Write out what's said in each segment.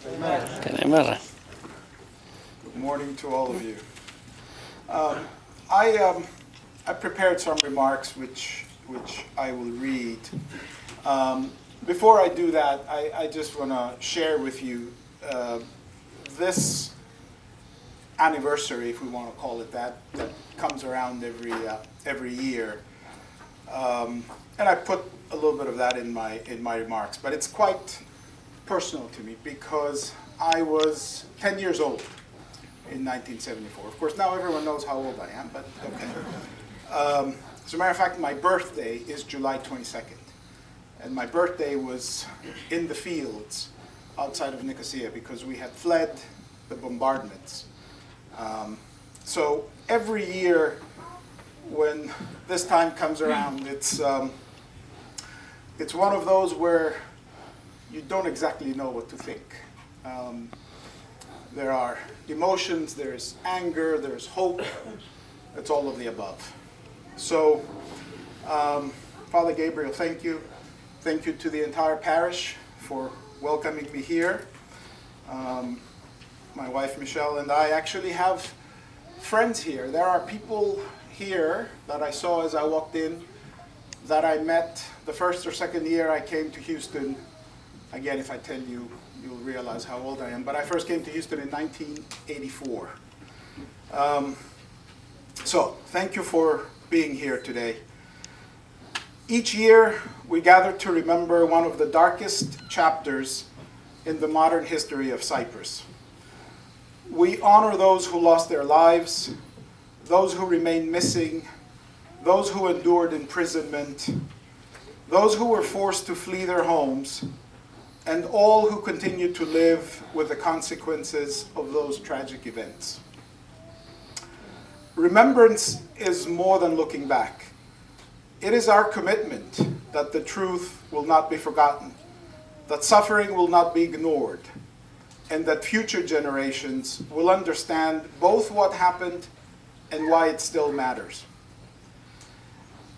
Καλημέρα. Good morning to all of you. I prepared some remarks which I will read. Before I do that, I just want to share with you this anniversary, if we want to call it that comes around every year. And I put a little bit of that in my remarks, but it's quite personal to me because I was 10 years old in 1974. Of course, now everyone knows how old I am, but okay. As a matter of fact, my birthday is July 22nd. And my birthday was in the fields outside of Nicosia because we had fled the bombardments. So every year when this time comes around, it's one of those where you don't exactly know what to think. There are emotions, there's anger, there's hope. It's all of the above. So, Father Gabriel, thank you. Thank you to the entire parish for welcoming me here. My wife Michelle and I actually have friends here. There are people here that I saw as I walked in that I met the first or second year I came to Houston. Again, if I tell you, you'll realize how old I am. But I first came to Houston in 1984. So, thank you for being here today. Each year, we gather to remember one of the darkest chapters in the modern history of Cyprus. We honor those who lost their lives, those who remain missing, those who endured imprisonment, those who were forced to flee their homes, and all who continue to live with the consequences of those tragic events. Remembrance is more than looking back. It is our commitment that the truth will not be forgotten, that suffering will not be ignored, and that future generations will understand both what happened and why it still matters.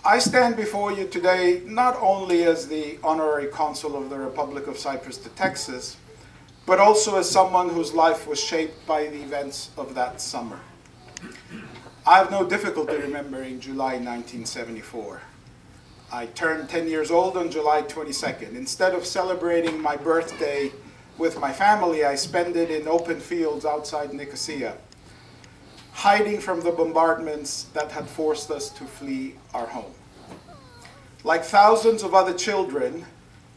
I stand before you today not only as the honorary consul of the Republic of Cyprus to Texas, but also as someone whose life was shaped by the events of that summer. I have no difficulty remembering July 1974. I turned 10 years old on July 22nd. Instead of celebrating my birthday with my family, I spent it in open fields outside Nicosia, hiding from the bombardments that had forced us to flee our home. Like thousands of other children,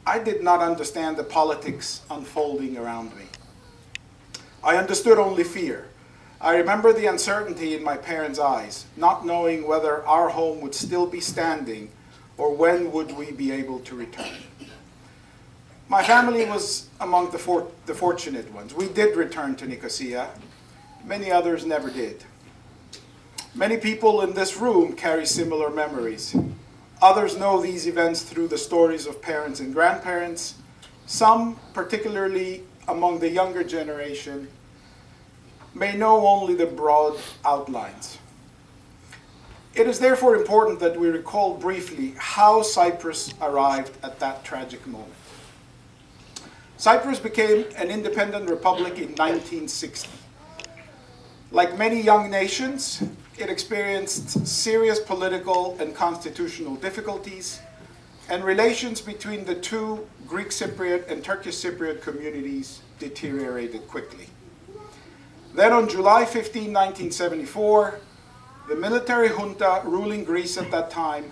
I did not understand the politics unfolding around me. I understood only fear. I remember the uncertainty in my parents' eyes, not knowing whether our home would still be standing or when would we be able to return. My family was among the fortunate ones. We did return to Nicosia. Many others never did. Many people in this room carry similar memories. Others know these events through the stories of parents and grandparents. Some, particularly among the younger generation, may know only the broad outlines. It is therefore important that we recall briefly how Cyprus arrived at that tragic moment. Cyprus became an independent republic in 1960. Like many young nations, it experienced serious political and constitutional difficulties, and relations between the two Greek Cypriot and Turkish Cypriot communities deteriorated quickly. Then on July 15, 1974, the military junta ruling Greece at that time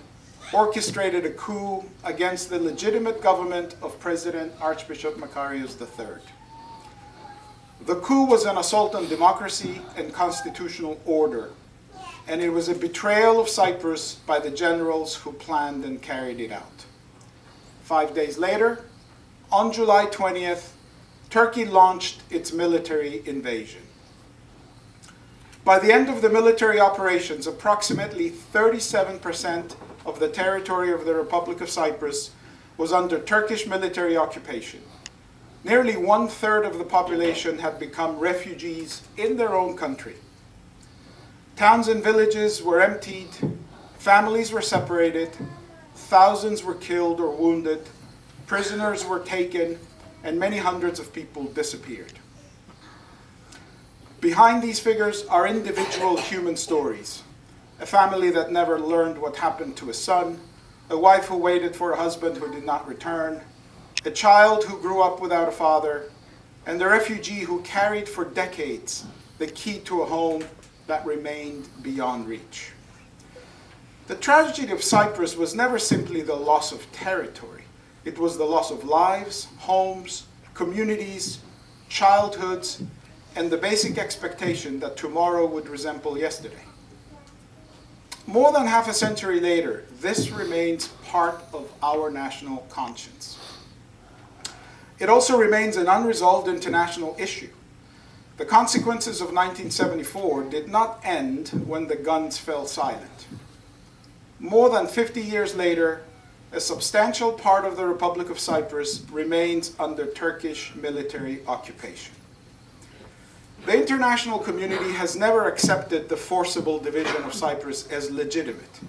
orchestrated a coup against the legitimate government of President Archbishop Makarios III. The coup was an assault on democracy and constitutional order, and it was a betrayal of Cyprus by the generals who planned and carried it out. 5 days later, on July 20th, Turkey launched its military invasion. By the end of the military operations, approximately 37% of the territory of the Republic of Cyprus was under Turkish military occupation. Nearly 1/3 of the population had become refugees in their own country. Towns and villages were emptied, families were separated, thousands were killed or wounded, prisoners were taken, and many hundreds of people disappeared. Behind these figures are individual human stories. A family that never learned what happened to a son, a wife who waited for a husband who did not return, a child who grew up without a father, and the refugee who carried for decades the key to a home that remained beyond reach. The tragedy of Cyprus was never simply the loss of territory. It was the loss of lives, homes, communities, childhoods, and the basic expectation that tomorrow would resemble yesterday. More than half a century later, this remains part of our national conscience. It also remains an unresolved international issue. The consequences of 1974 did not end when the guns fell silent. More than 50 years later, a substantial part of the Republic of Cyprus remains under Turkish military occupation. The international community has never accepted the forcible division of Cyprus as legitimate.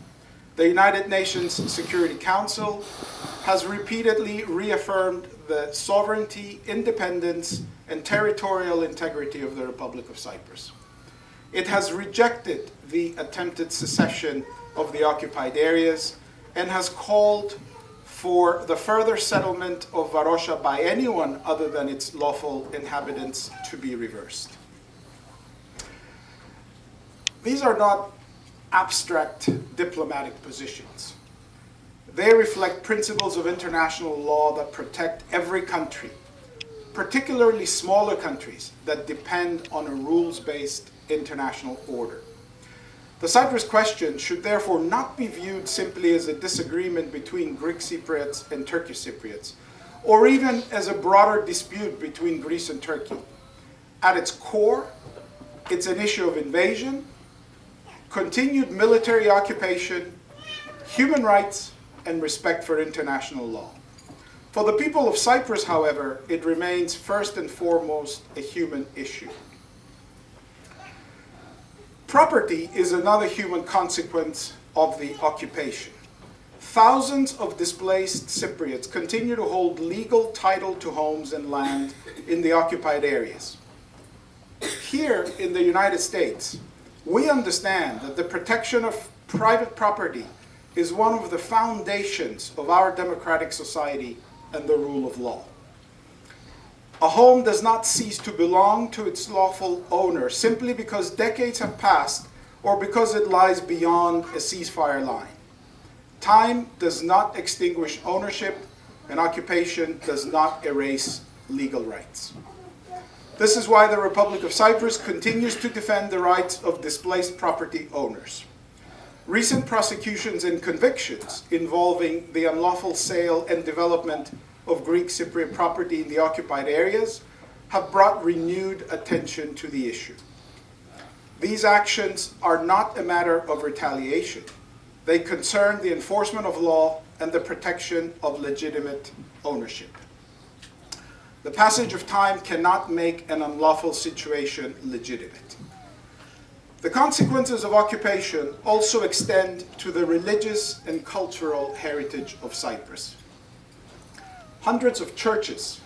The United Nations Security Council has repeatedly reaffirmed the sovereignty, independence, and territorial integrity of the Republic of Cyprus. It has rejected the attempted secession of the occupied areas and has called for the further settlement of Varosha by anyone other than its lawful inhabitants to be reversed. These are not abstract diplomatic positions. They reflect principles of international law that protect every country, particularly smaller countries that depend on a rules-based international order. The Cyprus question should therefore not be viewed simply as a disagreement between Greek Cypriots and Turkish Cypriots, or even as a broader dispute between Greece and Turkey. At its core, it's an issue of invasion, continued military occupation, human rights, and respect for international law. For the people of Cyprus, however, it remains first and foremost a human issue. Property is another human consequence of the occupation. Thousands of displaced Cypriots continue to hold legal title to homes and land in the occupied areas. Here in the United States, we understand that the protection of private property is one of the foundations of our democratic society and the rule of law. A home does not cease to belong to its lawful owner simply because decades have passed or because it lies beyond a ceasefire line. Time does not extinguish ownership, and occupation does not erase legal rights. This is why the Republic of Cyprus continues to defend the rights of displaced property owners. Recent prosecutions and convictions involving the unlawful sale and development of Greek Cypriot property in the occupied areas have brought renewed attention to the issue. These actions are not a matter of retaliation. They concern the enforcement of law and the protection of legitimate ownership. The passage of time cannot make an unlawful situation legitimate. The consequences of occupation also extend to the religious and cultural heritage of Cyprus. Hundreds of churches,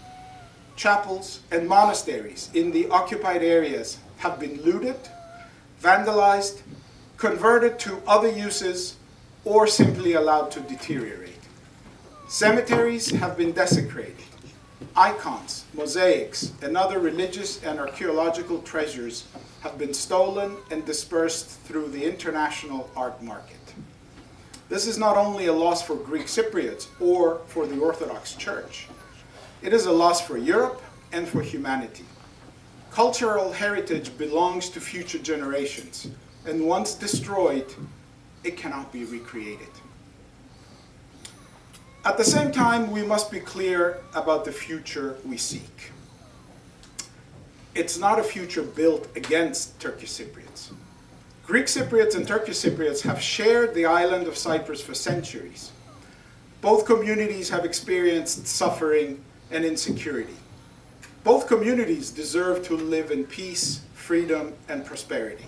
chapels, and monasteries in the occupied areas have been looted, vandalized, converted to other uses, or simply allowed to deteriorate. Cemeteries have been desecrated. Icons, mosaics, and other religious and archaeological treasures have been stolen and dispersed through the international art market. This is not only a loss for Greek Cypriots or for the Orthodox Church. It is a loss for Europe and for humanity. Cultural heritage belongs to future generations, and once destroyed, it cannot be recreated. At the same time, we must be clear about the future we seek. It's not a future built against Turkish Cypriots. Greek Cypriots and Turkish Cypriots have shared the island of Cyprus for centuries. Both communities have experienced suffering and insecurity. Both communities deserve to live in peace, freedom, and prosperity.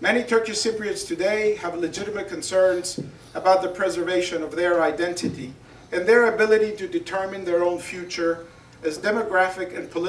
Many Turkish Cypriots today have legitimate concerns about the preservation of their identity and their ability to determine their own future as demographic and political